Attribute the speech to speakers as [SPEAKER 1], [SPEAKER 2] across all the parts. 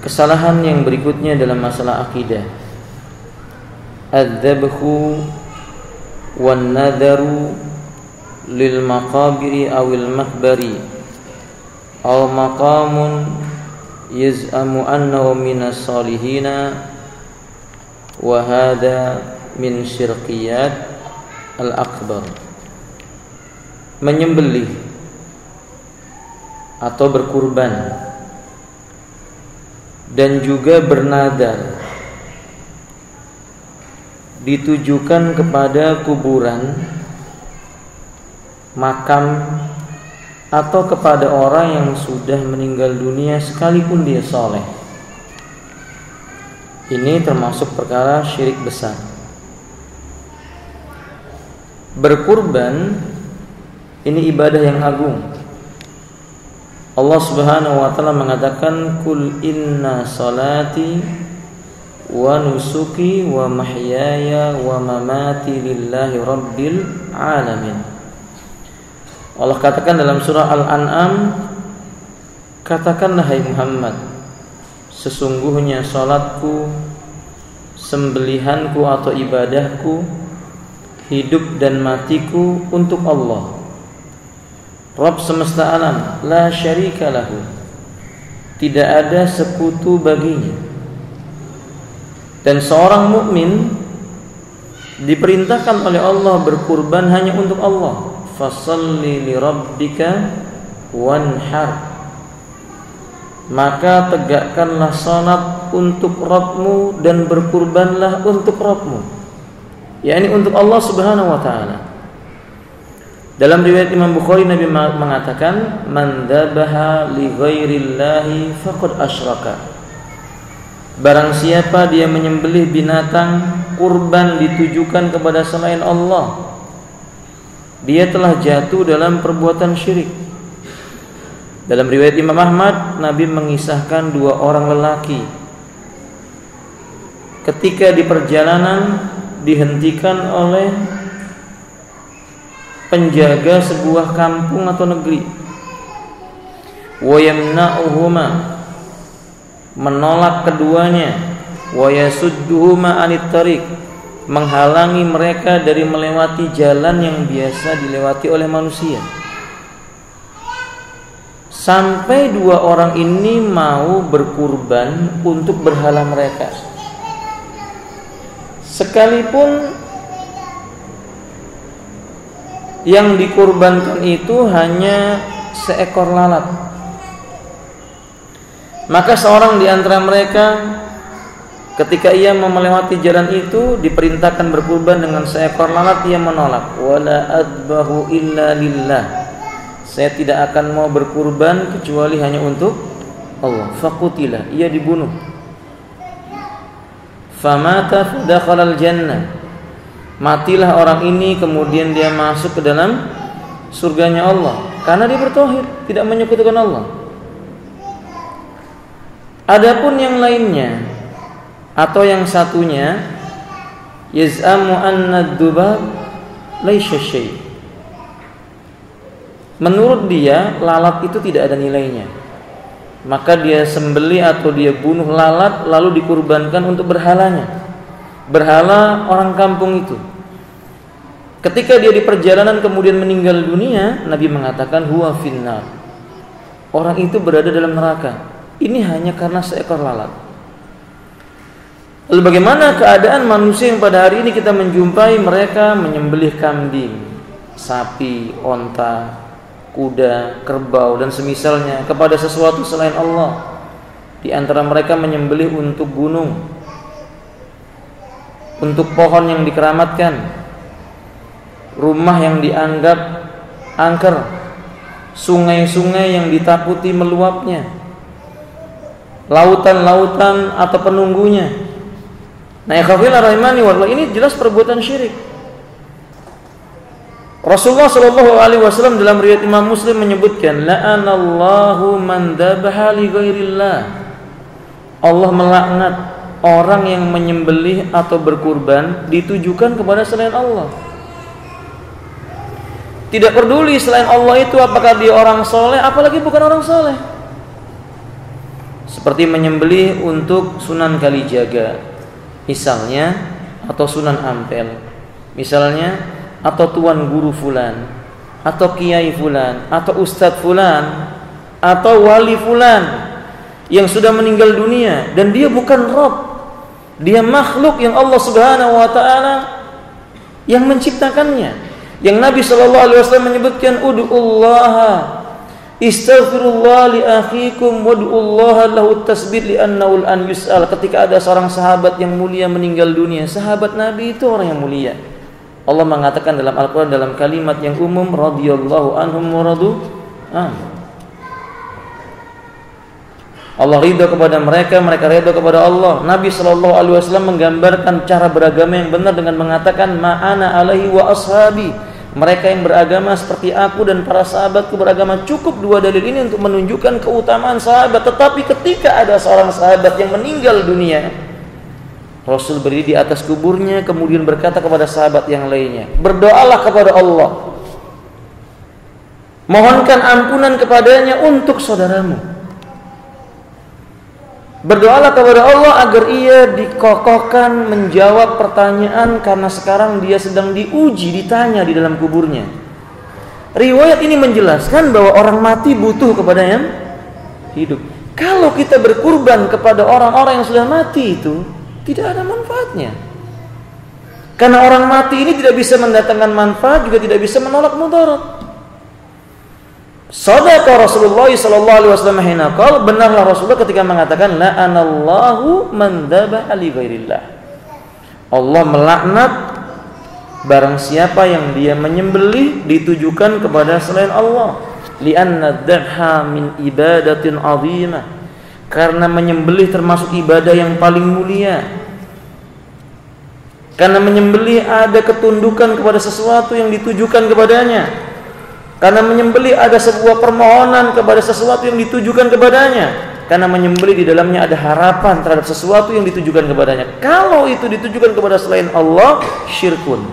[SPEAKER 1] Kesalahan yang berikutnya dalam masalah akidah, adzabhu wan nadharu lil maqabiri awil makbari aw maqamun yaz'amu annahu minas salihina wa hadha min syirkiyat al-akbar. Menyembelih atau berkurban dan juga bernadar ditujukan kepada kuburan, makam, atau kepada orang yang sudah meninggal dunia sekalipun dia soleh. Ini termasuk perkara syirik besar. Berkurban ini ibadah yang agung. Allah Subhanahu wa taala mengatakan, "Qul inna salati wa nusuki wa mahyaya wa mamati lillahi rabbil alamin." Allah katakan dalam surah Al-An'am, katakanlah hai Muhammad, sesungguhnya salatku, sembelihanku atau ibadahku, hidup dan matiku untuk Allah, Rabb semesta alam, la syarika lahu, tidak ada sekutu baginya. Dan seorang mukmin diperintahkan oleh Allah berkurban hanya untuk Allah. Fasalli li rabbika wanhar, maka tegakkanlah salat untuk Rabbmu dan berkurbanlah untuk Rabbmu, yakni untuk Allah Subhanahu wa taala. Dalam riwayat Imam Bukhari, Nabi mengatakan, man dzabaha li ghairillahi faqad asyraka. Barang siapa dia menyembelih binatang kurban ditujukan kepada selain Allah, dia telah jatuh dalam perbuatan syirik. Dalam riwayat Imam Ahmad, Nabi mengisahkan dua orang lelaki ketika di perjalanan dihentikan oleh penjaga sebuah kampung atau negeri. Wa yamna'uhuma, menolak keduanya. Wa yasudduhuma anit tariq, menghalangi mereka dari melewati jalan yang biasa dilewati oleh manusia. Sampai dua orang ini mau berkurban untuk berhala mereka, sekalipun yang dikurbankan itu hanya seekor lalat. Maka seorang di antara mereka ketika ia mau melewati jalan itu diperintahkan berkurban dengan seekor lalat, ia menolak. Wala adbahu illa lillah, saya tidak akan mau berkurban kecuali hanya untuk Allah. Faqutila, ia dibunuh. Famata fadakhalal jannah, matilah orang ini, kemudian dia masuk ke dalam surganya Allah karena dia bertauhid, tidak menyekutukan Allah. Adapun yang lainnya atau yang satunya, yaz'amu anna ad-dubab laysha syai', menurut dia lalat itu tidak ada nilainya, maka dia sembelih atau dia bunuh lalat lalu dikurbankan untuk berhalanya, berhala orang kampung itu. Ketika dia di perjalanan kemudian meninggal dunia, Nabi mengatakan huwa finnar, orang itu berada dalam neraka. Ini hanya karena seekor lalat. Lalu bagaimana keadaan manusia yang pada hari ini kita menjumpai mereka menyembelih kambing, sapi, onta, kuda, kerbau dan semisalnya kepada sesuatu selain Allah. Di antara mereka menyembelih untuk gunung, untuk pohon yang dikeramatkan, rumah yang dianggap angker, sungai-sungai yang ditakuti meluapnya, lautan-lautan atau penunggunya. Nah, ikhwafillah rahimani wallah, ini jelas perbuatan syirik. Rasulullah sallallahu alaihi wasallam dalam riwayat Imam Muslim menyebutkan, la'anallahu man dzabaha li ghairillah, Allah melaknat orang yang menyembelih atau berkurban ditujukan kepada selain Allah. Tidak peduli selain Allah itu apakah dia orang soleh apalagi bukan orang soleh. seperti menyembelih untuk Sunan Kalijaga misalnya, atau Sunan Ampel misalnya, atau Tuan Guru Fulan, atau Kiai Fulan, atau Ustadz Fulan, atau Wali Fulan yang sudah meninggal dunia, dan dia bukan Rabb, dia makhluk yang Allah Subhanahu wa taala yang menciptakannya. Yang Nabi sallallahu alaihi wasallam menyebutkan, ud'ullaha istaghfirullah li akhikum wad'ullaha lahu tasbih li'annahu an yus'al. Ketika ada seorang sahabat yang mulia meninggal dunia, sahabat Nabi itu orang yang mulia. Allah mengatakan dalam Al-Qur'an dalam kalimat yang umum, radhiyallahu anhum wa radu an. Allah ridha kepada mereka, mereka ridha kepada Allah. Nabi sallallahu alaihi wasallam menggambarkan cara beragama yang benar dengan mengatakan, ma'ana alaihi wa ashabi. Mereka yang beragama seperti aku dan para sahabatku beragama. Cukup dua dalil ini untuk menunjukkan keutamaan sahabat. Tetapi ketika ada seorang sahabat yang meninggal dunia, Rasul berdiri di atas kuburnya, kemudian berkata kepada sahabat yang lainnya, berdoalah kepada Allah, mohonkan ampunan kepadanya untuk saudaramu. Berdoalah kepada Allah agar ia dikokohkan menjawab pertanyaan, karena sekarang dia sedang diuji, ditanya di dalam kuburnya. Riwayat ini menjelaskan bahwa orang mati butuh kepada yang hidup. Kalau kita berkurban kepada orang-orang yang sudah mati, itu tidak ada manfaatnya. Karena orang mati ini tidak bisa mendatangkan manfaat, juga tidak bisa menolak mudarat. Sadaqa Rasulullah sallallahu alaihi wasallam hina qala, benarlah Rasulullah ketika mengatakan, la'anallahu man dzabaha li ghairillah. Allah melaknat barang siapa yang dia menyembelih ditujukan kepada selain Allah. Li'anna dzabha min ibadatin 'azimah. Karena menyembelih termasuk ibadah yang paling mulia. Karena menyembelih ada ketundukan kepada sesuatu yang ditujukan kepadanya. Karena menyembelih ada sebuah permohonan kepada sesuatu yang ditujukan kepadanya. Karena menyembelih di dalamnya ada harapan terhadap sesuatu yang ditujukan kepadanya. Kalau itu ditujukan kepada selain Allah, syirkun.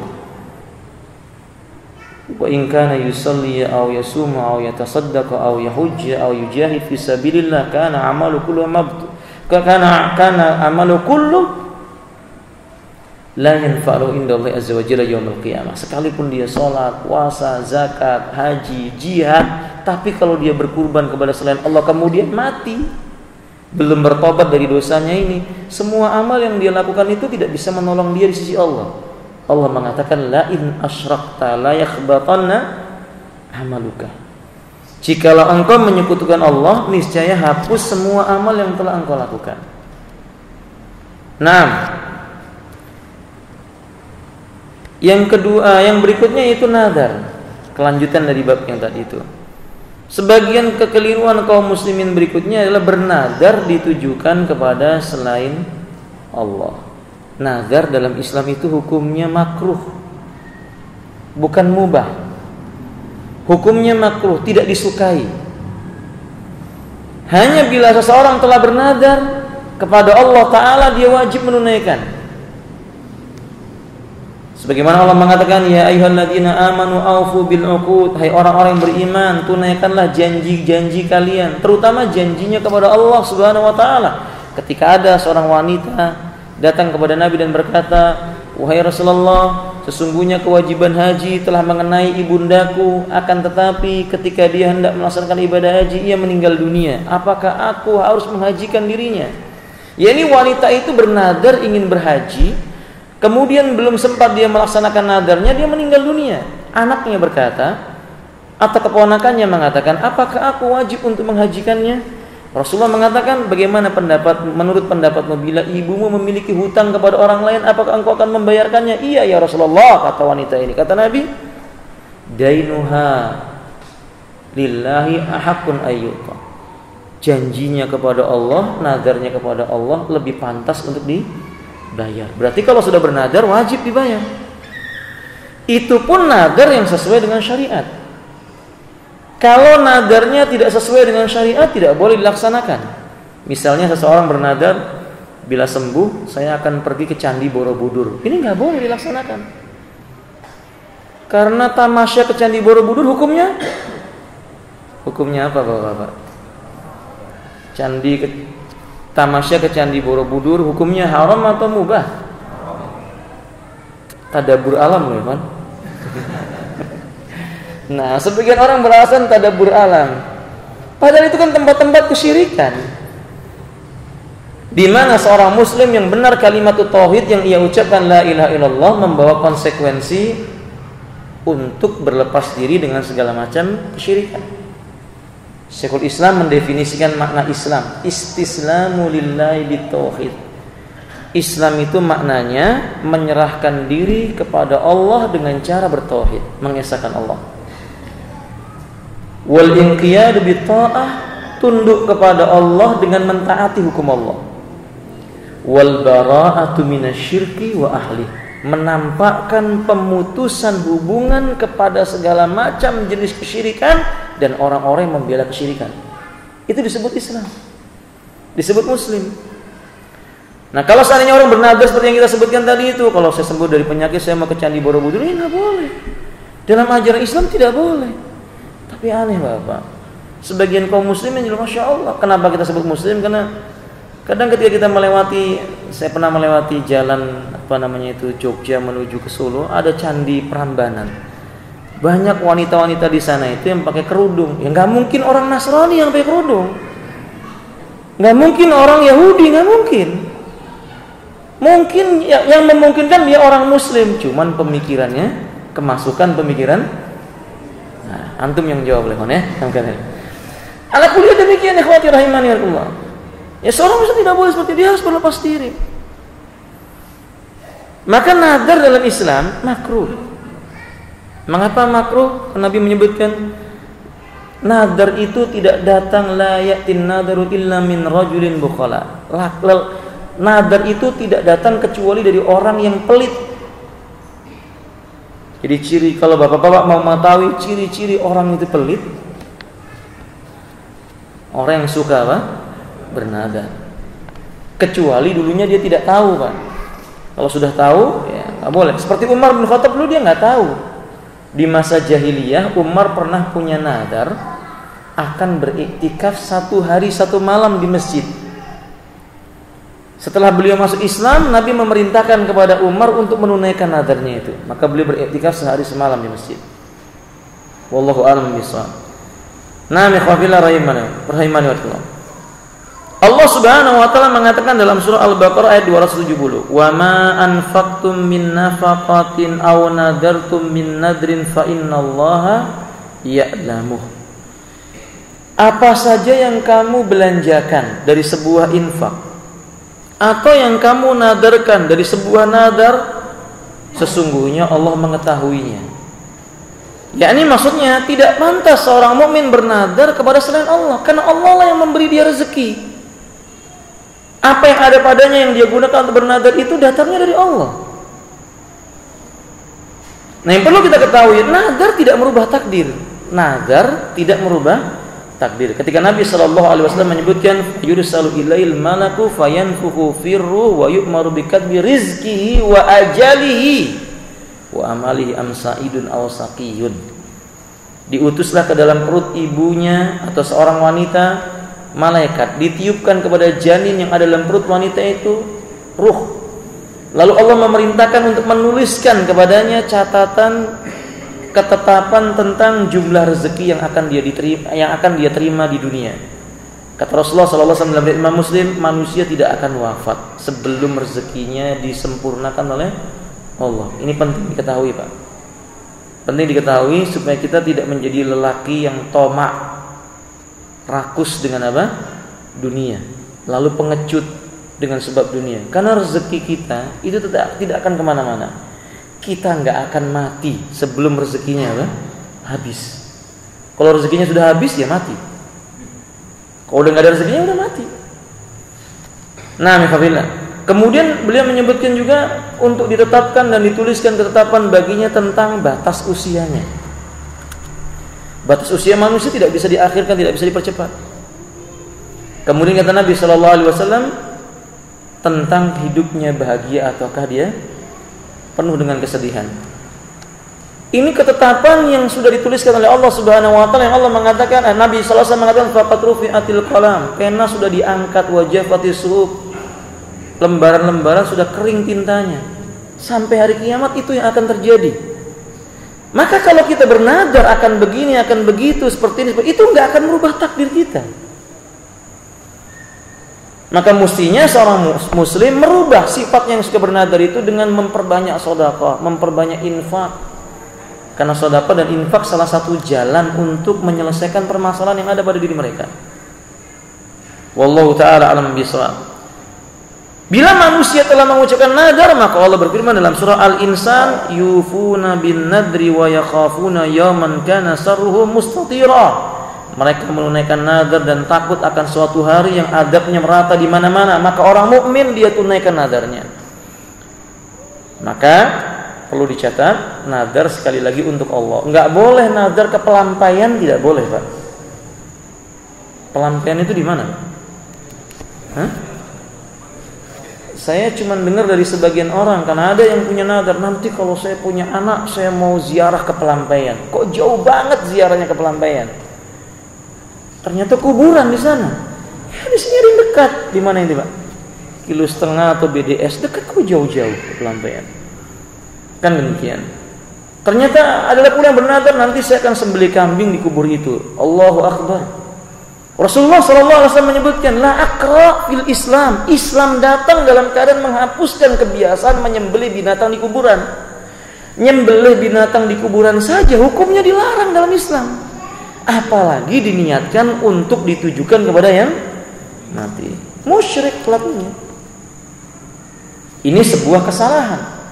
[SPEAKER 1] Wa in kana yusalli aw yasuma aw yatasaddaqa aw yahujja aw yujahid fi sabilillah kana amalu kullu kana amalu kullu la yanfa'u indallahi azza wa jalla yaumil qiyamah. Sekalipun dia salat, puasa, zakat, haji, jihad, tapi kalau dia berkurban kepada selain Allah kemudian mati, belum bertobat dari dosanya ini, semua amal yang dia lakukan itu tidak bisa menolong dia di sisi Allah. Allah mengatakan, la in asyrakta la yakhbatanna amaluka. Jikalau engkau menyekutukan Allah, niscaya hapus semua amal yang telah engkau lakukan. Nah, yang kedua, yang berikutnya yaitu nazar. Kelanjutan dari bab yang tadi itu. Sebagian kekeliruan kaum muslimin berikutnya adalah bernazar ditujukan kepada selain Allah. Nazar dalam Islam itu hukumnya makruh, bukan mubah. Hukumnya makruh, tidak disukai. Hanya bila seseorang telah bernazar kepada Allah Ta'ala, dia wajib menunaikan. Sebagaimana Allah mengatakan, ya ayyuhalladzina amanu aufu bil uqud, hai orang-orang yang beriman, tunaikanlah janji-janji kalian, terutama janjinya kepada Allah Subhanahu wa taala. Ketika ada seorang wanita datang kepada Nabi dan berkata, wahai Rasulullah, sesungguhnya kewajiban haji telah mengenai ibundaku, akan tetapi ketika dia hendak melaksanakan ibadah haji ia meninggal dunia, apakah aku harus menghajikan dirinya? Yani wanita itu bernadar ingin berhaji, kemudian belum sempat dia melaksanakan nadarnya, dia meninggal dunia. Anaknya berkata, atau keponakannya mengatakan, apakah aku wajib untuk menghajikannya? Rasulullah mengatakan, bagaimana menurut pendapatmu bila ibumu memiliki hutang kepada orang lain, apakah engkau akan membayarkannya? Iya ya Rasulullah, kata wanita ini. Kata Nabi, dainuha lillahi ahaqqun ayyuta. Janjinya kepada Allah, nadarnya kepada Allah lebih pantas untuk dibayar. Berarti kalau sudah bernadar wajib dibayar. Itu pun nadar yang sesuai dengan syariat. Kalau nadarnya tidak sesuai dengan syariat, tidak boleh dilaksanakan. Misalnya seseorang bernadar, bila sembuh saya akan pergi ke Candi Borobudur. Ini nggak boleh dilaksanakan. Karena tamasya ke Candi Borobudur hukumnya apa Bapak-bapak? tamasya ke Candi Borobudur hukumnya haram atau mubah? Tadabbur alam loh, kan? Nah, sebagian orang beralasan tadabbur alam. Padahal itu kan tempat-tempat kesyirikan. Di mana seorang muslim yang benar kalimat tauhid yang ia ucapkan la ilaha illallah membawa konsekuensi untuk berlepas diri dengan segala macam kesyirikan. Syekhul Islam mendefinisikan makna Islam, istislamu lillahi bitauhid. Islam itu maknanya menyerahkan diri kepada Allah dengan cara bertauhid, mengesahkan Allah. Wal inqiyadu bitta'ah, tunduk kepada Allah dengan mentaati hukum Allah. Wal bara'atu minasyirki wa ahli, menampakkan pemutusan hubungan kepada segala macam jenis kesyirikan dan orang-orang yang membela kesyirikan. Itu disebut Islam, disebut Muslim. Nah, kalau seandainya orang bernadar seperti yang kita sebutkan tadi itu, kalau saya sembuh dari penyakit saya mau ke Candi Borobudur, ini nggak boleh. Dalam ajaran Islam tidak boleh. Tapi aneh Bapak, sebagian kaum muslimin juga Masya Allah. Kenapa kita sebut muslim? Karena kadang ketika kita melewati, saya pernah melewati jalan Jogja menuju ke Solo, ada Candi Prambanan. Banyak wanita-wanita di sana itu yang pakai kerudung. Ya nggak mungkin orang Nasrani yang pakai kerudung, nggak mungkin orang Yahudi, nggak mungkin. Mungkin yang memungkinkan dia orang Muslim, cuman pemikirannya kemasukan pemikiran. Nah, antum yang jawab lehon ya, ala kuliah demikian ikhwati rahimani Allah. Ya seorang Muslim tidak boleh seperti dia, harus berlepas diri. Maka nadar dalam Islam makruh. Mengapa makruh? Nabi menyebutkan nadar itu tidak datang la yatin nadaru illa min rajulin bukhala. Nadar itu tidak datang kecuali dari orang yang pelit. Jadi ciri, kalau bapak-bapak mau mengetahui ciri-ciri orang itu pelit, orang yang suka apa? Bernadar. Kecuali dulunya dia tidak tahu, Pak. Kalau sudah tahu, ya nggak boleh. Seperti Umar bin Khattab dulu dia nggak tahu. Di masa jahiliyah, Umar pernah punya nadar akan beriktikaf 1 hari 1 malam di masjid. Setelah beliau masuk Islam, Nabi memerintahkan kepada Umar untuk menunaikan nadarnya itu. Maka beliau beriktikaf sehari semalam di masjid. Wallahu a'lam bishawab. Nah, ikhwafillah rahimani wa Allah Subhanahu wa taala mengatakan dalam surah Al-Baqarah ayat 270, "Wa ma anfaqtum min nafaqatin aw nadartum min nadrin fa innallaha ya'lamuh." Apa saja yang kamu belanjakan dari sebuah infak atau yang kamu nadarkan dari sebuah nadar, sesungguhnya Allah mengetahuinya. Yakni maksudnya tidak pantas seorang mukmin bernadar kepada selain Allah, karena Allah lah yang memberi dia rezeki. Apa yang ada padanya yang dia gunakan untuk bernadar itu datangnya dari Allah. Nah, yang perlu kita ketahui, nadar tidak merubah takdir. Nadar tidak merubah takdir. Ketika Nabi SAW menyebutkan yursalu ilail malaku fayanfukhu firruh wa yu'maru bikatbi rizkihi wa ajalihi wa amalihi amsaidun aw saqiyun. Diutuslah ke dalam perut ibunya atau seorang wanita malaikat, ditiupkan kepada janin yang ada dalam perut wanita itu ruh. Lalu Allah memerintahkan untuk menuliskan kepadanya catatan ketetapan tentang jumlah rezeki yang akan dia terima di dunia. Kata Rasulullah SAW dalam riwayat Imam Muslim, manusia tidak akan wafat sebelum rezekinya disempurnakan oleh Allah. Ini penting diketahui, Pak. Penting diketahui supaya kita tidak menjadi lelaki yang tomak, rakus dengan apa? Dunia. Lalu pengecut dengan sebab dunia. Karena rezeki kita itu tidak akan kemana-mana. Kita nggak akan mati sebelum rezekinya apa? Habis. Kalau rezekinya sudah habis, ya mati. Kalau udah nggak ada rezekinya, udah mati. Nah, mifafillah. Kemudian beliau menyebutkan juga untuk ditetapkan dan dituliskan ketetapan baginya tentang batas usianya. Batas usia manusia tidak bisa diakhirkan, tidak bisa dipercepat. Kemudian kata Nabi SAW tentang hidupnya bahagia ataukah dia penuh dengan kesedihan. Ini ketetapan yang sudah dituliskan oleh Allah Subhanahu wa taala, yang Allah mengatakan, Nabi sallallahu alaihi wasallam mengatakan faqad rufi'atil qalam, pena sudah diangkat, wajafatis suhuf, lembaran-lembaran sudah kering tintanya. Sampai hari kiamat itu yang akan terjadi. Maka kalau kita bernadar akan begini, akan begitu, seperti ini, itu enggak akan merubah takdir kita. Maka mestinya seorang muslim merubah sifat yang suka bernadar itu dengan memperbanyak sedekah, memperbanyak infak. Karena sedekah dan infak salah satu jalan untuk menyelesaikan permasalahan yang ada pada diri mereka. Wallahu taala alam bisawab. Bila manusia telah mengucapkan nadar, maka Allah berfirman dalam surah Al-Insan, yufuna bin nadri wa yakhafuna yawman kana sarruhu mustatira. Mereka menunaikan nadar dan takut akan suatu hari yang adabnya merata di mana-mana. Maka orang mukmin dia tunaikan nadarnya. Maka perlu dicatat, nadar sekali lagi untuk Allah. Enggak boleh nadar ke pelampaian, tidak boleh, Pak. Pelampaian itu di mana? Hah? Saya cuma dengar dari sebagian orang, karena ada yang punya nadar, nanti kalau saya punya anak, saya mau ziarah ke pelampaian. Kok jauh banget ziarahnya ke pelampaian? Ternyata kuburan di sana. Ya, di sini ada yang dekat. Di mana ini, Pak? 1,5 kilo atau BDS, dekat kok jauh-jauh ke pelampaian. Kan demikian. Ternyata adalah pula yang bernadar, nanti saya akan sembelih kambing di kubur itu. Allahu Akbar. Rasulullah SAW menyebutkan, la akra fil Islam. Islam datang dalam keadaan menghapuskan kebiasaan menyembelih binatang di kuburan. Nyembelih binatang di kuburan saja hukumnya dilarang dalam Islam. Apalagi diniatkan untuk ditujukan kepada yang mati. Musyrik pelakunya. Ini sebuah kesalahan.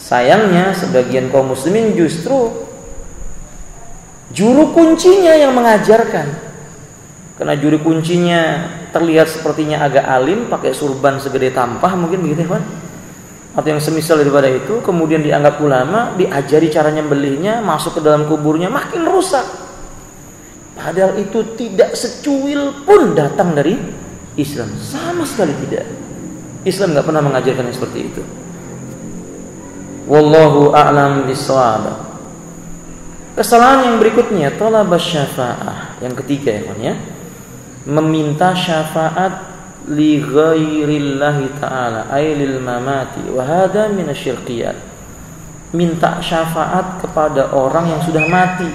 [SPEAKER 1] Sayangnya sebagian kaum muslimin justru juru kuncinya yang mengajarkan. Karena juru kuncinya terlihat sepertinya agak alim, pakai surban segede tampah mungkin begitu, kan? Atau yang semisal daripada itu, kemudian dianggap ulama, diajari cara nyembelihnya, masuk ke dalam kuburnya, makin rusak. Padahal itu tidak secuil pun datang dari Islam, sama sekali tidak. Islam nggak pernah mengajarkan yang seperti itu. Wallahu a'lam bishawab. Kesalahan yang berikutnya, talabas syafa'ah. Yang ketiga ya, kan ya. Meminta syafaat li ghairillahi ta'ala, ay lil mamati, wa hadha minasyirkiyat. Minta syafaat kepada orang yang sudah mati,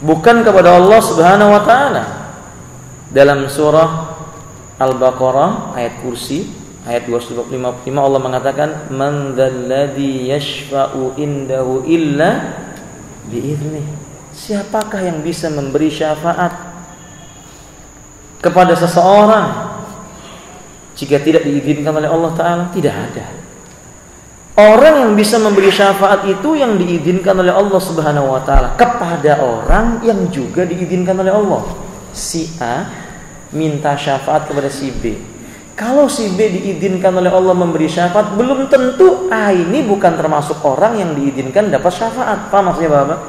[SPEAKER 1] bukan kepada Allah Subhanahu wa taala. Dalam surah Al-Baqarah ayat kursi ayat 255 Allah mengatakan, man dzalladzi yashfa'u indahu illa bi'idznih. Siapakah yang bisa memberi syafaat kepada seseorang jika tidak diizinkan oleh Allah taala? Tidak ada. Orang yang bisa memberi syafaat itu yang diizinkan oleh Allah Subhanahu wa taala kepada orang yang juga diizinkan oleh Allah. Si A minta syafaat kepada si B. Kalau si B diizinkan oleh Allah memberi syafaat, belum tentu A ini bukan termasuk orang yang diizinkan dapat syafaat. Paham maksudnya Bapak?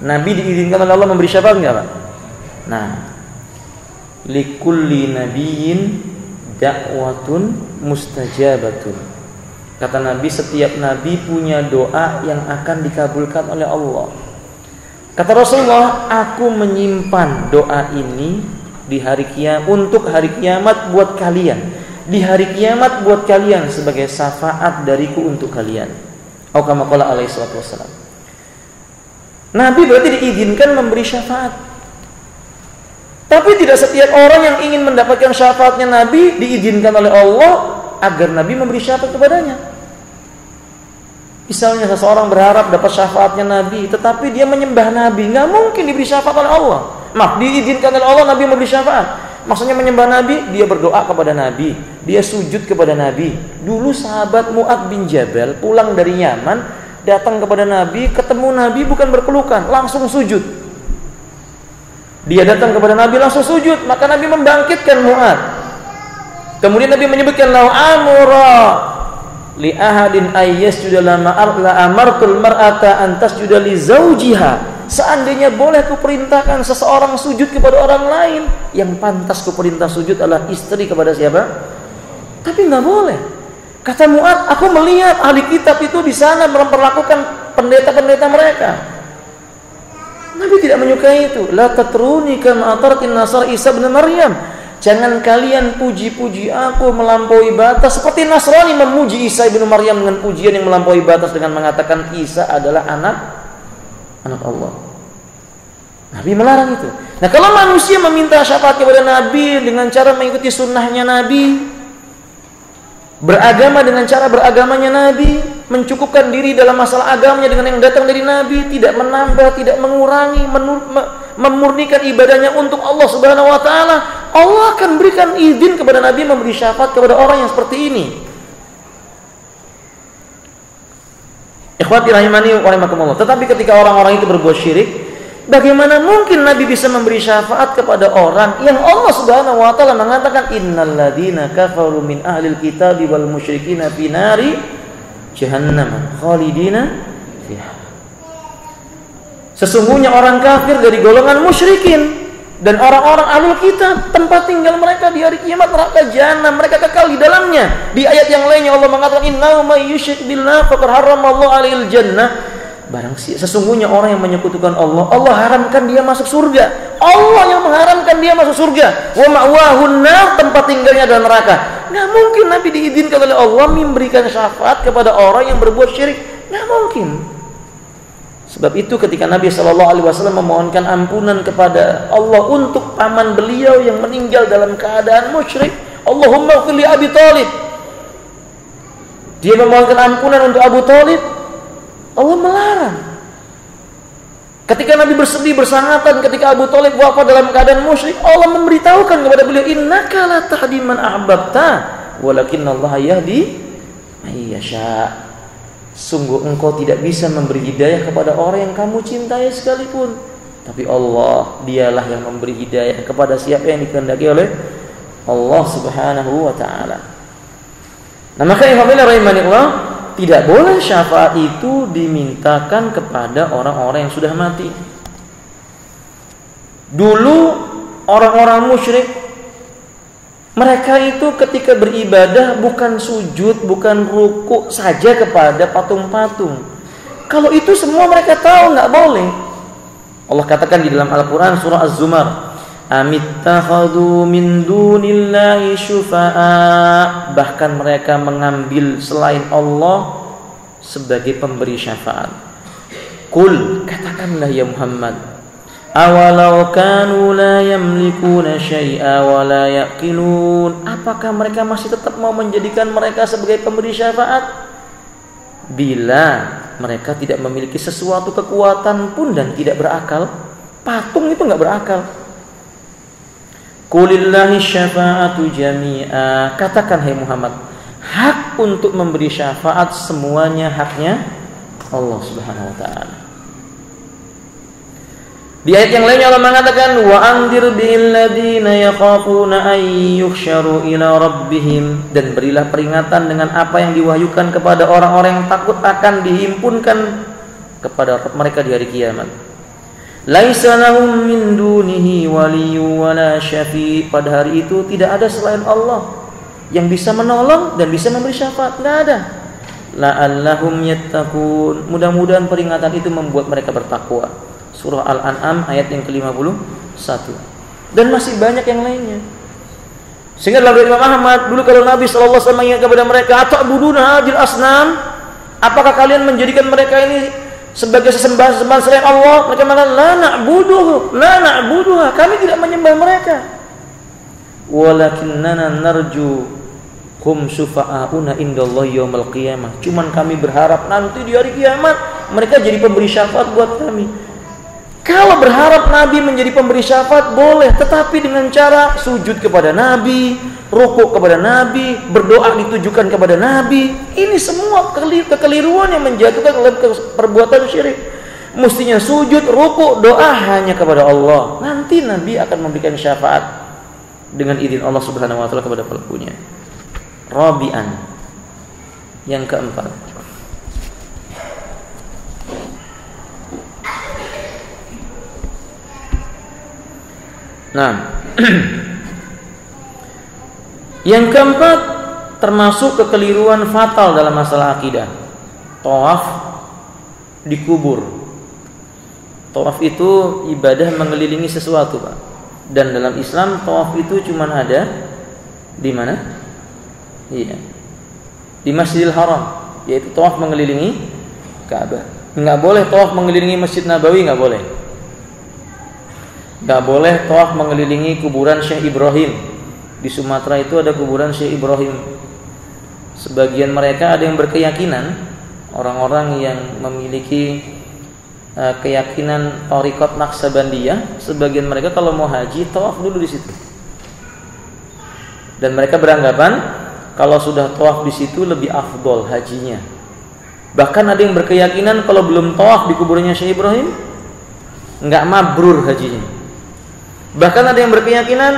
[SPEAKER 1] Nabi diizinkan oleh Allah memberi syafaat enggak, Pak? Nah, likulli nabiyyin da'watun mustajabatun. Kata Nabi, setiap nabi punya doa yang akan dikabulkan oleh Allah. Kata Rasulullah, aku menyimpan doa ini di hari kiamat, untuk hari kiamat buat kalian. Di hari kiamat buat kalian sebagai syafaat dariku untuk kalian. Atau kama qala alaihi salatu wassalam. Nabi berarti diizinkan memberi syafaat. Tapi tidak setiap orang yang ingin mendapatkan syafaatnya Nabi diizinkan oleh Allah agar Nabi memberi syafaat kepadanya. Misalnya seseorang berharap dapat syafaatnya Nabi, tetapi dia menyembah Nabi, nggak mungkin diberi syafaat oleh Allah. Diizinkan oleh Allah Nabi memberi syafaat. Maksudnya menyembah Nabi, dia berdoa kepada Nabi, dia sujud kepada Nabi. Dulu sahabat Mu'adz bin Jabal pulang dari Yaman, datang kepada Nabi, ketemu Nabi bukan berpelukan, langsung sujud. Dia datang kepada Nabi langsung sujud, maka Nabi membangkitkan Mu'adz. Kemudian Nabi menyebutkan, lau amura li ahadin ayyasjuda la amartul mar'ata an tasjuda li zawjiha. Seandainya boleh kuperintahkan seseorang sujud kepada orang lain, yang pantas kuperintah sujud adalah istri kepada siapa? Tapi enggak boleh. Kata Mu'adz, aku melihat ahli kitab itu di sana memperlakukan pendeta-pendeta mereka. Nabi tidak menyukai itu. La tatruni kama atratin Nasara Isa bin Maryam. Jangan kalian puji-puji aku melampaui batas seperti Nasrani memuji Isa bin Maryam dengan pujian yang melampaui batas dengan mengatakan Isa adalah anak Allah. Nabi melarang itu. Nah, kalau manusia meminta syafaat kepada Nabi dengan cara mengikuti sunnahnya Nabi, beragama dengan cara beragamanya Nabi, mencukupkan diri dalam masalah agamanya dengan yang datang dari Nabi, tidak menambah, tidak mengurangi, memurnikan ibadahnya untuk Allah Subhanahu wa taala, Allah akan berikan izin kepada Nabi memberi syafaat kepada orang yang seperti ini. Ikhwati rahimani wa rahimakumullah. Tetapi ketika orang-orang itu berbuat syirik, bagaimana mungkin Nabi bisa memberi syafaat kepada orang yang Allah Subhanahu wa taala mengatakan innal ladzina kafaru min ahlil kitabi wal musyrikina fi nari jahannam khalidina fiha. Sesungguhnya orang kafir dari golongan musyrikin dan orang-orang ahlul kitab, tempat tinggal mereka di hari kiamat neraka jahanam, mereka kekal di dalamnya. Di ayat yang lainnya Allah mengatakan innahu may yusyrik billahi faqad harramallahu 'alaihil jannah. Sesungguhnya orang yang menyekutukan Allah, Allah haramkan dia masuk surga. Allah yang mengharamkan dia masuk surga. Wa ma'wahun nar, tempat tinggalnya adalah neraka. Nggak mungkin Nabi diizinkan oleh Allah memberikan syafaat kepada orang yang berbuat syirik. Nggak mungkin. Sebab itu ketika Nabi SAW memohonkan ampunan kepada Allah untuk paman beliau yang meninggal dalam keadaan musyrik, Allahumma ighfir li Abi Thalib, dia memohonkan ampunan untuk Abu Thalib, Allah melarang. Ketika Nabi bersedih bersangatan ketika Abu Thalib wafat dalam keadaan musyrik, Allah memberitahukan kepada beliau, innaka la tahdi man ahbabta walakinnallaha yahdi may yasha. Sungguh engkau tidak bisa memberi hidayah kepada orang yang kamu cintai sekalipun, tapi Allah dialah yang memberi hidayah kepada siapa yang dikehendaki oleh Allah Subhanahu wa taala. Nah, maka rahimahullah, tidak boleh syafaat itu dimintakan kepada orang-orang yang sudah mati. Dulu orang-orang musyrik, mereka itu ketika beribadah bukan sujud, bukan ruku saja kepada patung-patung. Kalau itu semua mereka tahu nggak boleh. Allah katakan di dalam Al-Quran surah Az-Zumar, amittakhadhu min dunillahi syufa'a, bahkan mereka mengambil selain Allah sebagai pemberi syafaat. Qul, katakanlah ya Muhammad, awalau kanu la yamlikuna syai'a wa la yaqilun, apakah mereka masih tetap mau menjadikan mereka sebagai pemberi syafaat bila mereka tidak memiliki sesuatu kekuatan pun dan tidak berakal? Patung itu enggak berakal. Qulillahi syafa'atu jami'a, katakan hai Muhammad, hak untuk memberi syafaat semuanya haknya Allah Subhanahu wa taala. Di ayat yang lainnya Allah mengatakan wa anzir bil ladzina yakhafuna ay yuhsyaru ila rabbihim, dan berilah peringatan dengan apa yang diwahyukan kepada orang-orang yang takut akan dihimpunkan kepada mereka di hari kiamat. Laisa lahum min dunihi waliyyu wala syafi', pada hari itu tidak ada selain Allah yang bisa menolong dan bisa memberi syafaat, enggak ada. La'allahum yattaqun, mudah-mudahan peringatan itu membuat mereka bertakwa. Surah Al-An'am ayat yang ke-51. Dan masih banyak yang lainnya. Sehingga dalam riwayat Imam Ahmad, dulu kalau Nabi SAW mengingat kepada mereka, ata'buduna hadil asnam, apakah kalian menjadikan mereka ini sebagai sesembahan selain Allah? Mereka mengatakan, la na'buduha, kami tidak menyembah mereka. Walakinnana narju hum syufa'auna indallahi yaumil qiyamah, cuman kami berharap nanti di hari kiamat mereka jadi pemberi syafaat buat kami. Kalau berharap Nabi menjadi pemberi syafaat boleh, tetapi dengan cara sujud kepada Nabi, rukuk kepada Nabi, berdoa ditujukan kepada Nabi, ini semua kekeliruan yang menjatuhkan oleh perbuatan syirik. Mestinya sujud, rukuk, doa hanya kepada Allah. Nanti Nabi akan memberikan syafaat dengan izin Allah Subhanahu wa taala kepada pelakunya. Rabi'an, yang keempat, nah, yang keempat, termasuk kekeliruan fatal dalam masalah akidah. Tawaf di kubur. Tawaf itu ibadah mengelilingi sesuatu, Pak. Dan dalam Islam tawaf itu cuma ada di mana? Iya. Di Masjidil Haram, yaitu tawaf mengelilingi Ka'bah. Enggak boleh tawaf mengelilingi Masjid Nabawi, enggak boleh. Enggak boleh tawaf mengelilingi kuburan Syekh Ibrahim. Di Sumatera itu ada kuburan Syekh Ibrahim. Sebagian mereka ada yang berkeyakinan, orang-orang yang memiliki keyakinan Thariqat Naqsabandiyah, sebagian mereka kalau mau haji tawaf dulu di situ. Dan mereka beranggapan kalau sudah tawaf di situ lebih afdol hajinya. Bahkan ada yang berkeyakinan kalau belum tawaf di kuburnya Syekh Ibrahim enggak mabrur hajinya. Bahkan ada yang berkeyakinan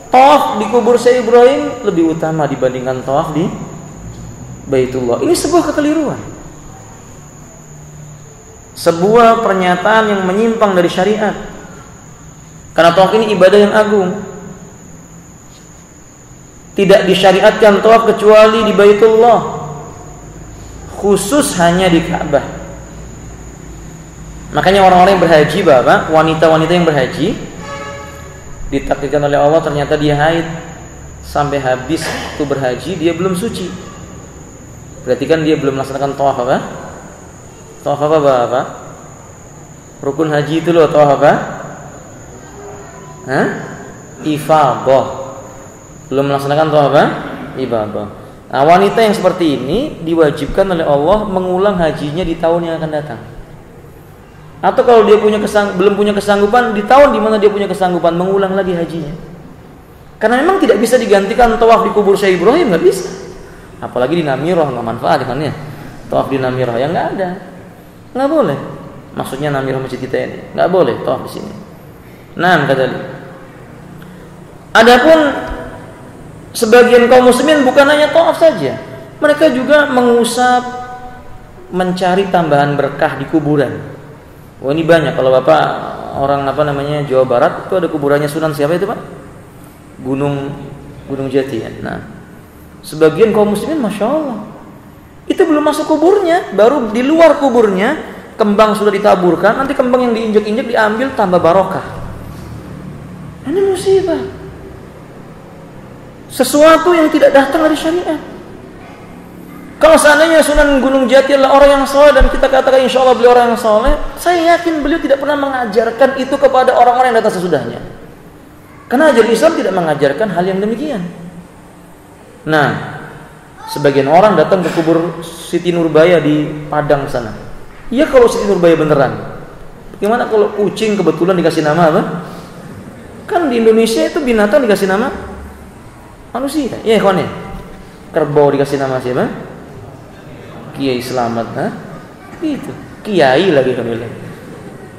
[SPEAKER 1] tawaf di kubur Syekh Ibrahim lebih utama dibandingkan tawaf di Baitullah. Ini sebuah kekeliruan. Sebuah pernyataan yang menyimpang dari syariat. Karena tawaf ini ibadah yang agung. Tidak disyariatkan tawaf kecuali di Baitullah, khusus hanya di Ka'bah. Makanya orang-orang yang berhaji, Bapak, wanita-wanita yang berhaji, ditakdirkan oleh Allah ternyata dia haid, sampai habis waktu berhaji dia belum suci. Berarti kan dia belum melaksanakan tawaf apa? Tawaf apa, Bapak? Rukun haji itu loh, tawaf apa? Ifadah. Belum melaksanakan tawaf apa? Ibadah. Nah, wanita yang seperti ini diwajibkan oleh Allah mengulang hajinya di tahun yang akan datang. Atau kalau dia belum punya kesanggupan, di tahun di mana dia punya kesanggupan mengulang lagi hajinya. Karena memang tidak bisa digantikan tawaf di kubur Syekh Ibrahim, nggak bisa. Apalagi di Namirah, nggak manfaat kan ya? Tawaf di Namirah yang nggak ada, nggak boleh. Maksudnya Namirah masjid kita ini nggak boleh tawaf di sini. Nah, kata dia. Adapun sebagian kaum muslimin bukan hanya tawaf saja, mereka juga mengusap, mencari tambahan berkah di kuburan. Wah, ini banyak. Kalau Bapak orang Jawa Barat itu ada kuburannya Sunan siapa itu, Pak? Gunung Jati ya. Nah, sebagian kaum muslimin Masya Allah itu belum masuk kuburnya, baru di luar kuburnya kembang sudah ditaburkan, nanti kembang yang diinjek-injek diambil tambah barokah. Ini musibah, sesuatu yang tidak datang dari syariat. Kalau seandainya Sunan Gunung Jati adalah orang yang soleh dan kita katakan insya Allah beliau orang yang soleh, saya yakin beliau tidak pernah mengajarkan itu kepada orang-orang yang datang sesudahnya. Karena ajaran Islam tidak mengajarkan hal yang demikian. Nah, sebagian orang datang ke kubur Siti Nurbaya di Padang sana. Iya kalau Siti Nurbaya beneran. Bagaimana kalau kucing kebetulan dikasih nama apa? Kan di Indonesia itu binatang dikasih nama manusia. Iya kawan ya. Kerbau dikasih nama siapa? Kiai Slamet, Itu Kiai lagi kan bilang.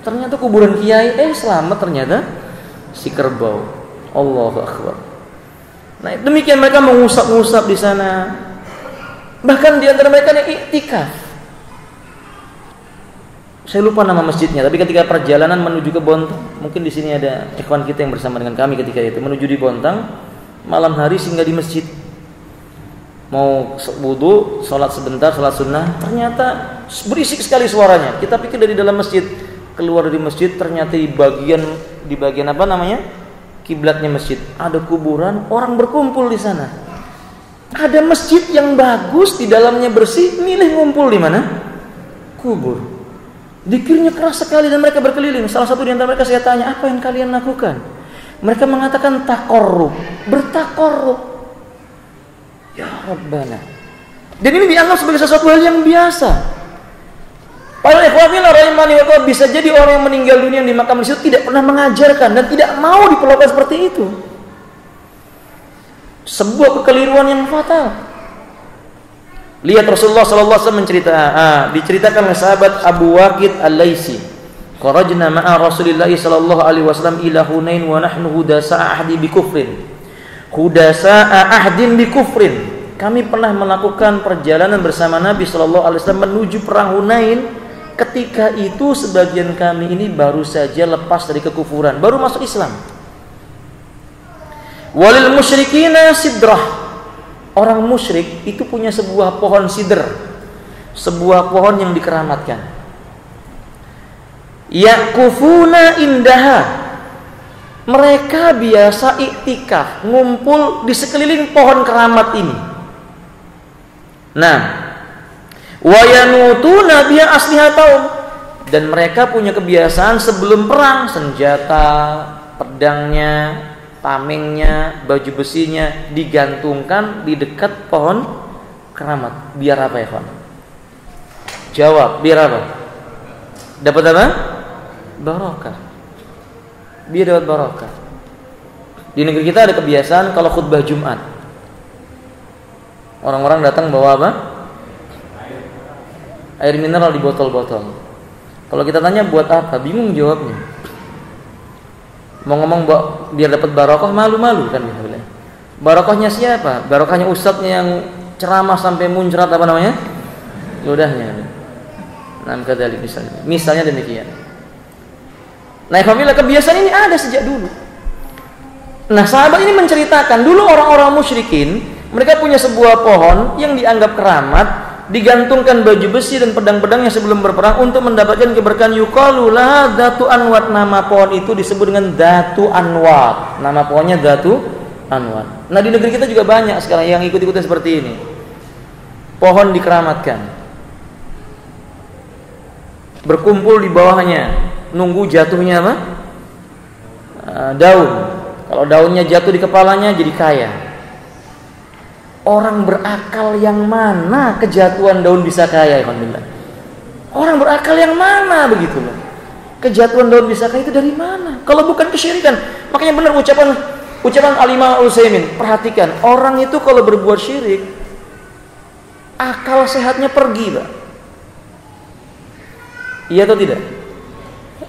[SPEAKER 1] Ternyata kuburan Kiai, Slamet ternyata si kerbau. Allahu Akbar. Nah demikian mereka mengusap-usap di sana. Bahkan di antara mereka yang iktikaf. Saya lupa nama masjidnya, tapi ketika perjalanan menuju ke Bontang, mungkin di sini ada ikhwan kita yang bersama dengan kami ketika itu menuju di Bontang, malam hari singgah di masjid. Mau wudu, sholat sebentar, sholat sunnah, ternyata berisik sekali suaranya. Kita pikir dari dalam masjid, keluar dari masjid ternyata di bagian kiblatnya masjid ada kuburan, orang berkumpul di sana. Ada masjid yang bagus, di dalamnya bersih, milih ngumpul di mana? Kubur. Zikirnya keras sekali dan mereka berkeliling. Salah satu di antara mereka saya tanya, apa yang kalian lakukan? Mereka mengatakan taqarrub, bertaqarrub. Ya Rabbana. Dan ini dianggap sebagai sesuatu hal yang biasa. Para ikhwafillah rahimani wa ta'ala, bisa jadi orang yang meninggal dunia di makam itu tidak pernah mengajarkan dan tidak mau diperlakukan seperti itu. Sebuah kekeliruan yang fatal. Lihat Rasulullah sallallahu alaihi wasallam diceritakan oleh sahabat Abu Waqid Al-Laisi. Kharajna ma'a Rasulillah sallallahu alaihi wasallam ila Hunain wa nahnu hudasa'a ahdi bi kufrin. Hudasa'a ahdin bi kufrin. Kami pernah melakukan perjalanan bersama Nabi sallallahu alaihi wasallam menuju perang Hunain. Ketika itu sebagian kami ini baru saja lepas dari kekufuran, baru masuk Islam. Walil musyrikina sidrah. orang musyrik itu punya sebuah pohon sidr, sebuah pohon yang dikeramatkan. Yakufuna indaha, mereka biasa iktikaf, ngumpul di sekeliling pohon keramat ini. Nah, wayanutuna biha aslihatahum, dan mereka punya kebiasaan sebelum perang, senjata, pedangnya, tamengnya, baju besinya digantungkan di dekat pohon keramat. Biar apa ya, kawan? Jawab, biar apa? Dapat apa? Barokah. Biar dapat barokah. Di negeri kita ada kebiasaan kalau khutbah Jumat, orang-orang datang bawa apa? Air mineral di botol-botol. Kalau kita tanya buat apa, bingung jawabnya. Mau ngomong biar dapat barokah, malu-malu kan kita bilang. Barokahnya siapa? Barokahnya ustadznya yang ceramah sampai muncrat apa namanya? Ludahnya. Nah, kadalik misalnya. Misalnya demikian. Nah, alhamdulillah kebiasaan ini ada sejak dulu. Nah, sahabat ini menceritakan dulu orang-orang musyrikin, mereka punya sebuah pohon yang dianggap keramat, digantungkan baju besi dan pedang-pedangnya sebelum berperang untuk mendapatkan keberkahan. Yuqalu laha Dzatu Anwat, nama pohon itu disebut dengan Dzatu Anwat. Nama pohonnya Dzatu Anwat. Nah, di negeri kita juga banyak sekarang yang ikut-ikutan seperti ini. Pohon dikeramatkan, berkumpul di bawahnya, nunggu jatuhnya apa? Daun. Kalau daunnya jatuh di kepalanya jadi kaya. Orang berakal yang mana kejatuhan daun bisa kaya? Alhamdulillah. Orang berakal yang mana begitu loh? Kejatuhan daun bisa kaya itu dari mana? Kalau bukan kesyirikan. Makanya benar ucapan Al-Imam Al-Utsaimin. Perhatikan, orang itu kalau berbuat syirik, akal sehatnya pergi, Pak. Iya atau tidak?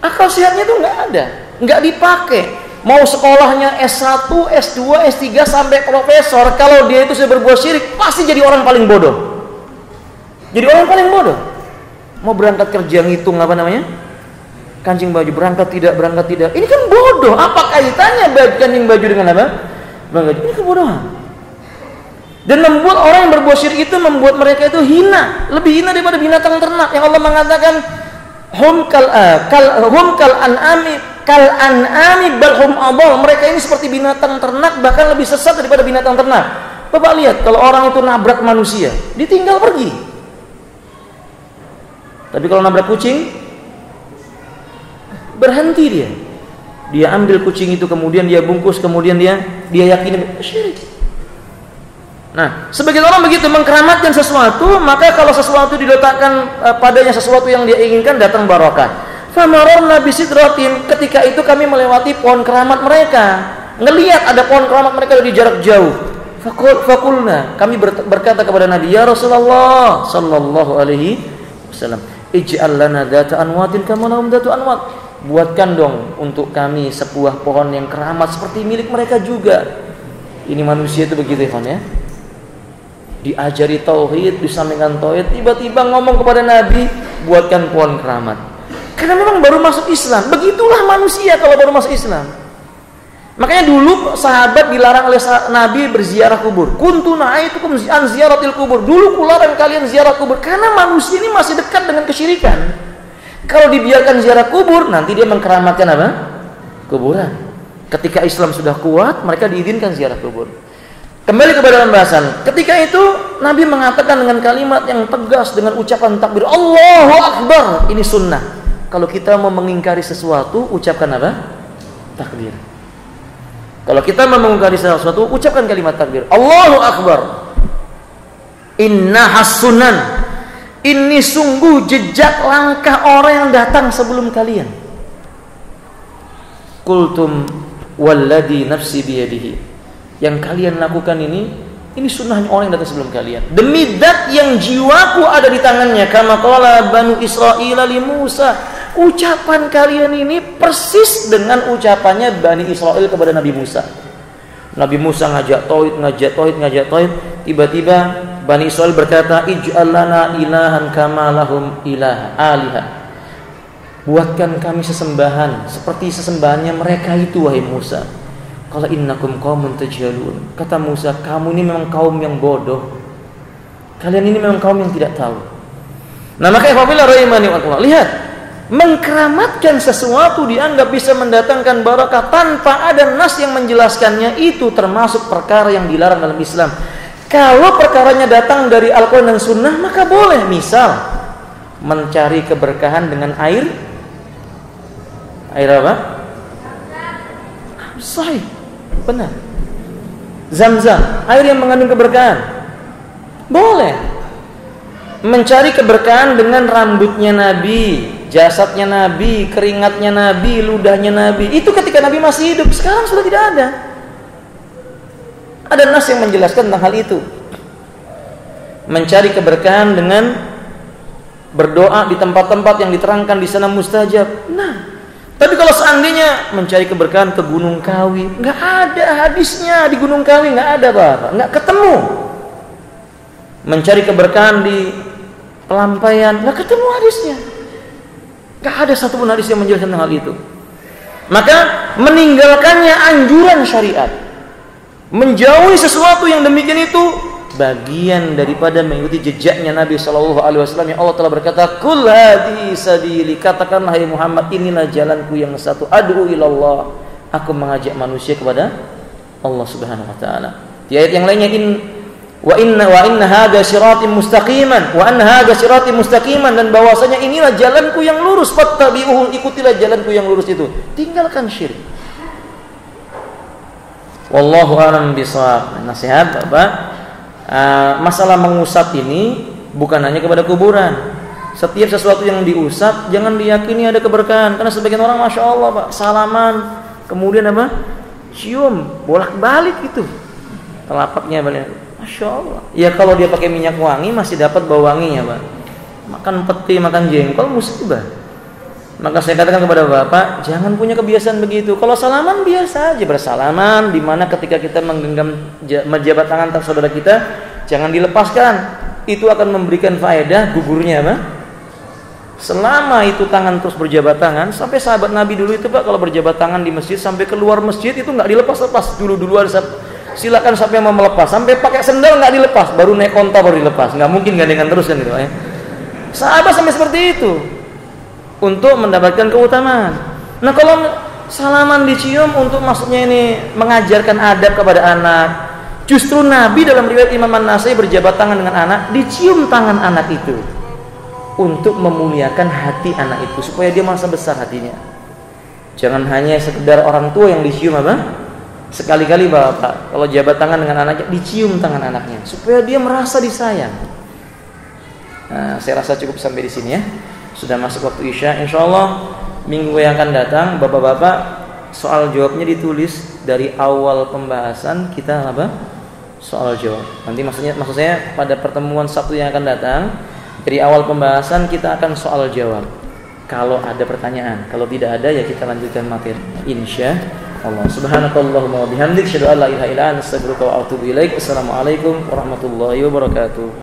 [SPEAKER 1] Akal sehatnya itu nggak ada, nggak dipakai. Mau sekolahnya S1, S2, S3 sampai profesor, kalau dia itu sudah berbuat syirik, pasti jadi orang paling bodoh. Jadi orang paling bodoh. Mau berangkat kerja ngitung apa namanya? Kancing baju, berangkat tidak. Ini kan bodoh. Apa kaitannya kancing baju dengan apa? Ini kebodohan. Dan membuat orang yang berbuat syirik itu membuat mereka itu hina, lebih hina daripada binatang ternak. Yang Allah mengatakan hum kal an'ami bal hum adall. Mereka ini seperti binatang ternak, bahkan lebih sesat daripada binatang ternak. Bapak lihat, kalau orang itu nabrak manusia, ditinggal pergi. Tapi kalau nabrak kucing, berhenti dia. Dia ambil kucing itu, kemudian dia bungkus, kemudian dia yakini syirik. Nah, sebagian orang begitu mengkeramatkan sesuatu, maka kalau sesuatu diletakkan padanya sesuatu yang dia inginkan, datang barokah. Famarorna bisidratin, ketika itu kami melewati pohon keramat mereka, ngelihat ada pohon keramat mereka dari jarak jauh. Fakulna, kami berkata kepada Nabi, ya Rasulullah sallallahu alaihi wasallam, ij'al lana dzata anwatin kama lahum dzatu anwat. Buatkan dong untuk kami sebuah pohon yang keramat seperti milik mereka juga. Ini manusia itu begitu ya, diajari tauhid, disampaikan tauhid, tiba-tiba ngomong kepada Nabi, buatkan pohon keramat. Karena memang baru masuk Islam. Begitulah manusia kalau baru masuk Islam. Makanya dulu sahabat dilarang oleh Nabi berziarah kubur. Kuntu na'aitukum an ziyaratil kubur. Dulu kularang kalian ziarah kubur karena manusia ini masih dekat dengan kesyirikan. Kalau dibiarkan ziarah kubur, nanti dia mengkeramatkan apa? Kuburan. Ketika Islam sudah kuat, mereka diizinkan ziarah kubur. Kembali kepada pembahasan. Ketika itu Nabi mengatakan dengan kalimat yang tegas, dengan ucapan takbir, Allahu Akbar. Ini sunnah. Kalau kita mau mengingkari sesuatu, ucapkan apa? Takbir. Kalau kita mau mengingkari sesuatu, ucapkan kalimat takbir, Allahu Akbar. Inna hasunan. Ini sungguh jejak langkah orang yang datang sebelum kalian. Qultum walladhi nafsi biyadihi. Yang kalian lakukan ini sunnahnya orang yang datang sebelum kalian. Demi zat yang jiwaku ada di tangannya, kama qala Banu Israil li Musa. Ucapan kalian ini persis dengan ucapannya Bani Israil kepada Nabi Musa. Nabi Musa ngajak tauhid. Tiba-tiba Bani Israil berkata, ij'al lana ilahan kama lahum aliha. Buatkan kami sesembahan seperti sesembahannya mereka itu, wahai Musa. Qala innakum qaumun tajhalun. Kata Musa, kamu ini memang kaum yang bodoh. Kalian ini memang kaum yang tidak tahu. Nah, maka apabila rahimani wa Allah, lihat, mengkeramatkan sesuatu dianggap bisa mendatangkan barakah tanpa ada nas yang menjelaskannya, itu termasuk perkara yang dilarang dalam Islam. Kalau perkaranya datang dari Al-Quran dan Sunnah, maka boleh. Misal mencari keberkahan dengan air apa? Sahih, benar. Zam-zam, air yang mengandung keberkahan, boleh. Mencari keberkahan dengan rambutnya Nabi, jasadnya Nabi, keringatnya Nabi, ludahnya Nabi, itu ketika Nabi masih hidup. Sekarang sudah tidak ada. Ada nas yang menjelaskan tentang hal itu. Mencari keberkahan dengan berdoa di tempat-tempat yang diterangkan di sana mustajab. Nah, tapi kalau seandainya mencari keberkahan ke Gunung Kawi, nggak ada hadisnya di Gunung Kawi, nggak ada Bapak, nggak ketemu. Mencari keberkahan di Pelampaian, nggak ketemu hadisnya. Nggak ada satupun hadis yang menjelaskan hal itu. Maka meninggalkannya anjuran syariat. Menjauhi sesuatu yang demikian itu bagian daripada mengikuti jejaknya Nabi SAW yang Allah telah berkata, "Qul hadhihi sabili," katakanlah hai Muhammad, inilah jalanku yang satu, ad'u ilallah, aku mengajak manusia kepada Allah Subhanahu wa taala. Di ayat yang lainnya, wa inna hadza siratim mustaqiman wa anna hadza siratim mustaqiman, dan bahwasanya inilah jalanku yang lurus, fattabi'uhu, ikutilah jalanku yang lurus itu, tinggalkan syirik. Wallahu a'lam bishawab. Nasihat Bapak, masalah mengusap ini bukan hanya kepada kuburan. Setiap sesuatu yang diusap jangan diyakini ada keberkahan, karena sebagian orang masya Allah Pak, salaman kemudian apa, cium bolak-balik itu telapaknya balik, masya Allah. Ya kalau dia pakai minyak wangi masih dapat bau wanginya Pak. Makan peti, makan jengkol musibah. Maka saya katakan kepada Bapak, jangan punya kebiasaan begitu. Kalau salaman biasa aja bersalaman, di mana ketika kita menggenggam jabat tangan saudara kita, jangan dilepaskan. Itu akan memberikan faedah gugurnya apa? Selama itu tangan terus berjabat tangan, sampai sahabat Nabi dulu itu Pak, kalau berjabat tangan di masjid sampai keluar masjid itu nggak dilepas-lepas. Dulu ada silakan sampai mau melepas, sampai pakai sendal nggak dilepas, baru naik onta baru dilepas. Nggak mungkin gandengan terus kan gitu ya. Sahabat sampai seperti itu untuk mendapatkan keutamaan. Nah, kalau salaman dicium untuk maksudnya ini mengajarkan adab kepada anak, justru Nabi dalam riwayat Imam An-Nasai berjabat tangan dengan anak, dicium tangan anak itu untuk memuliakan hati anak itu supaya dia merasa besar hatinya. Jangan hanya sekedar orang tua yang dicium apa? Sekali-kali Bapak kalau jabat tangan dengan anaknya, dicium tangan anaknya supaya dia merasa disayang. Nah, saya rasa cukup sampai di sini ya. Sudah masuk waktu Isya. Insyaallah minggu yang akan datang Bapak-bapak soal jawabnya ditulis dari awal pembahasan kita apa? Soal jawab. Nanti maksud saya pada pertemuan Sabtu yang akan datang, dari awal pembahasan kita akan soal jawab. Kalau ada pertanyaan, kalau tidak ada ya kita lanjutkan materi. Insyaallah. Subhanakallahumma wa bihamdik, asyhadu an la ilaha illa anta, astaghfiruka wa atubu ilaik. Assalamualaikum warahmatullahi wabarakatuh.